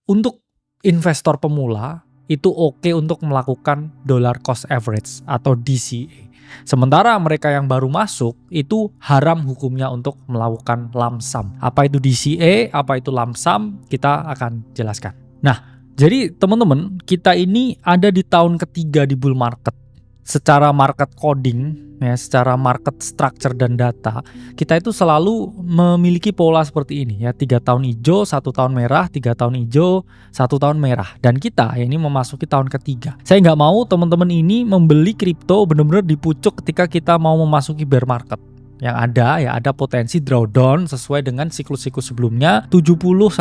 untuk investor pemula itu oke untuk melakukan dollar cost average atau DCA. Sementara mereka yang baru masuk itu haram hukumnya untuk melakukan lump sum. Apa itu DCA, apa itu lump sum, kita akan jelaskan. Nah, jadi teman-teman, kita ini ada di tahun ketiga di bull market. Secara market coding, ya, secara market structure dan data, kita itu selalu memiliki pola seperti ini ya, 3 tahun hijau, 1 tahun merah, 3 tahun hijau, 1 tahun merah. Dan kita ini memasuki tahun ketiga. Saya nggak mau teman-teman ini membeli kripto benar-benar di pucuk ketika kita mau memasuki bear market. Yang ada ya ada potensi drawdown sesuai dengan siklus-siklus sebelumnya 70-80%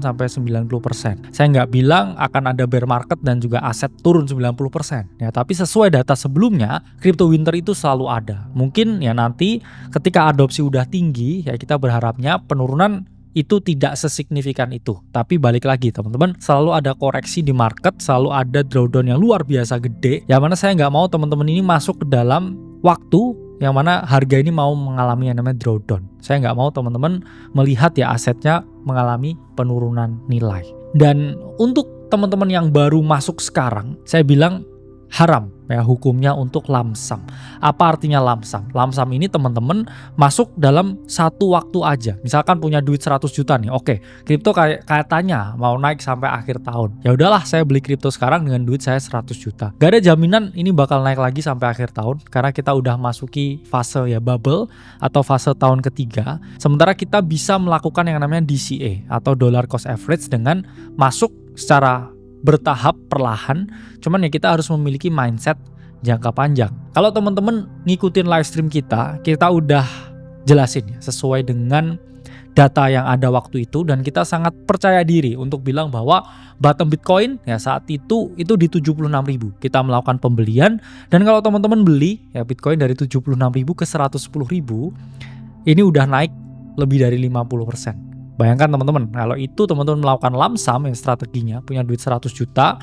sampai 90%. Saya nggak bilang akan ada bear market dan juga aset turun 90% ya, tapi sesuai data sebelumnya crypto winter itu selalu ada. Mungkin ya nanti ketika adopsi udah tinggi ya kita berharapnya penurunan itu tidak sesignifikan itu. Tapi balik lagi teman-teman, selalu ada koreksi di market, selalu ada drawdown yang luar biasa gede. Yang mana saya nggak mau teman-teman ini masuk ke dalam waktu yang mana harga ini mau mengalami yang namanya drawdown. Saya nggak mau teman-teman melihat ya asetnya mengalami penurunan nilai. Dan untuk teman-teman yang baru masuk sekarang, saya bilang haram ya hukumnya untuk lump sum. Apa artinya lump sum? Lump sum ini teman-teman masuk dalam satu waktu aja. Misalkan punya duit 100 juta nih. Oke, kripto katanya mau naik sampai akhir tahun. Ya udahlah, saya beli kripto sekarang dengan duit saya 100 juta. Gak ada jaminan ini bakal naik lagi sampai akhir tahun karena kita udah masuki fase ya bubble atau fase tahun ketiga. Sementara kita bisa melakukan yang namanya DCA atau dollar cost average dengan masuk secara bertahap perlahan, cuman ya kita harus memiliki mindset jangka panjang. Kalau teman-teman ngikutin live stream kita udah jelasin ya sesuai dengan data yang ada waktu itu, dan kita sangat percaya diri untuk bilang bahwa bottom Bitcoin ya saat itu di 76.000. Kita melakukan pembelian, dan kalau teman-teman beli ya Bitcoin dari 76.000 ke 110.000, ini udah naik lebih dari 50%. Bayangkan teman-teman, kalau itu teman-teman melakukan lump sum yang strateginya punya duit 100 juta,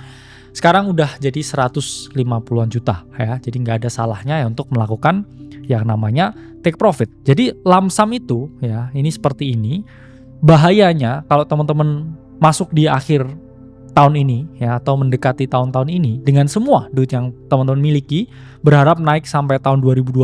sekarang udah jadi 150-an juta ya. Jadi nggak ada salahnya ya untuk melakukan yang namanya take profit. Jadi lump sum itu ya, ini seperti ini. Bahayanya kalau teman-teman masuk di akhir tahun ini ya atau mendekati tahun-tahun ini dengan semua duit yang teman-teman miliki, berharap naik sampai tahun 2025,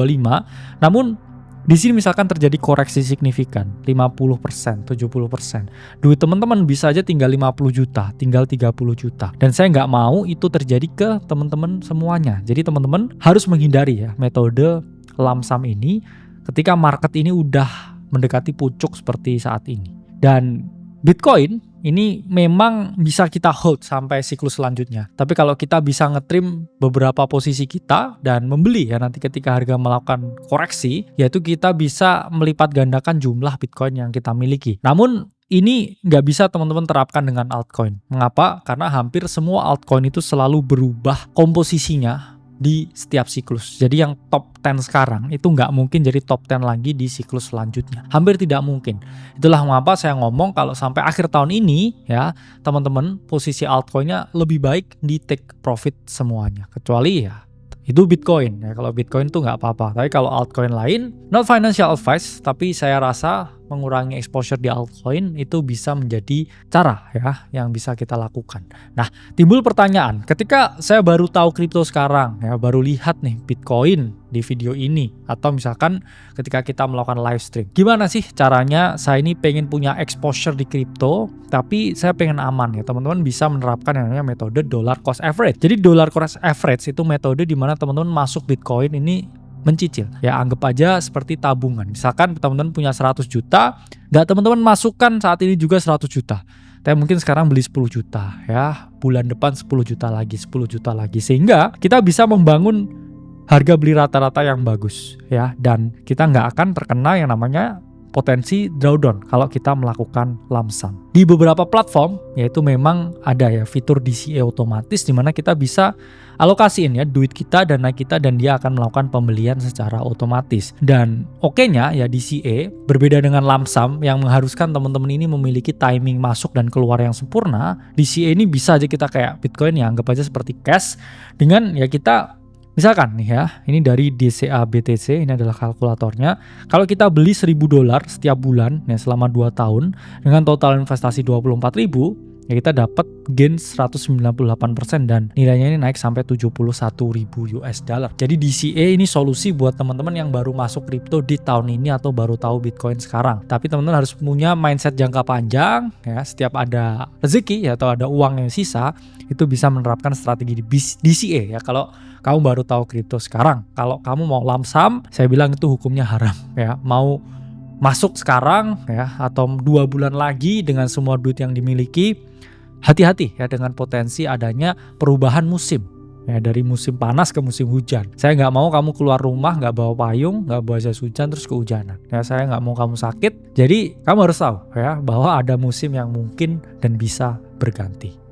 namun di sini misalkan terjadi koreksi signifikan 50%, 70%. Duit teman-teman bisa aja tinggal 50 juta, tinggal 30 juta. Dan saya nggak mau itu terjadi ke teman-teman semuanya. Jadi teman-teman harus menghindari ya metode lump sum ini ketika market ini udah mendekati pucuk seperti saat ini. Dan Bitcoin ini memang bisa kita hold sampai siklus selanjutnya. Tapi kalau kita bisa ngetrim beberapa posisi kita dan membeli ya nanti ketika harga melakukan koreksi, yaitu kita bisa melipat gandakan jumlah Bitcoin yang kita miliki. Namun ini nggak bisa teman-teman terapkan dengan altcoin. Mengapa? Karena hampir semua altcoin itu selalu berubah komposisinya di setiap siklus. Jadi yang top 10 sekarang itu nggak mungkin jadi top 10 lagi di siklus selanjutnya. Hampir tidak mungkin. Itulah mengapa saya ngomong kalau sampai akhir tahun ini ya teman-teman posisi altcoinnya lebih baik di take profit semuanya. Kecuali ya itu Bitcoin ya. Kalau Bitcoin tuh nggak apa-apa. Tapi kalau altcoin lain, not financial advice, tapi saya rasa mengurangi exposure di altcoin itu bisa menjadi cara ya yang bisa kita lakukan. Nah, timbul pertanyaan, ketika saya baru tahu kripto sekarang ya, baru lihat nih Bitcoin di video ini, atau misalkan ketika kita melakukan live stream, gimana sih caranya saya ini pengen punya exposure di kripto tapi saya pengen aman ya, teman-teman bisa menerapkan yang namanya metode dollar cost average. Jadi dollar cost average itu metode di mana teman-teman masuk Bitcoin ini mencicil ya, anggap aja seperti tabungan. Misalkan teman-teman punya 100 juta, nggak teman-teman masukkan saat ini juga 100 juta, tapi mungkin sekarang beli 10 juta ya, bulan depan 10 juta lagi, 10 juta lagi, sehingga kita bisa membangun harga beli rata-rata yang bagus ya, dan kita nggak akan terkena yang namanya potensi drawdown kalau kita melakukan lump sum. Di beberapa platform yaitu memang ada ya fitur DCA otomatis di mana kita bisa alokasiin ya duit kita, dana kita, dan dia akan melakukan pembelian secara otomatis. Dan oke-nya ya DCA berbeda dengan lump sum yang mengharuskan teman-teman ini memiliki timing masuk dan keluar yang sempurna. DCA ini bisa aja kita kayak Bitcoin ya, anggap aja seperti cash, dengan ya kita misalkan nih ya, ini dari DCA BTC, ini adalah kalkulatornya. Kalau kita beli $1.000 setiap bulan ya selama 2 tahun dengan total investasi 24.000, ya kita dapat gain 198% dan nilainya ini naik sampai 71.000 US dollar. Jadi DCA ini solusi buat teman-teman yang baru masuk kripto di tahun ini atau baru tahu Bitcoin sekarang. Tapi teman-teman harus punya mindset jangka panjang ya, setiap ada rezeki ya atau ada uang yang sisa itu bisa menerapkan strategi di DCA ya. Kalau kamu baru tahu kripto sekarang, kalau kamu mau lump sum, saya bilang itu hukumnya haram ya. Mau masuk sekarang ya atau 2 bulan lagi dengan semua duit yang dimiliki, hati-hati ya dengan potensi adanya perubahan musim ya, dari musim panas ke musim hujan. Saya nggak mau kamu keluar rumah nggak bawa payung, nggak bawa jas hujan terus kehujanan ya. Saya nggak mau kamu sakit. Jadi kamu harus tahu ya bahwa ada musim yang mungkin dan bisa berganti.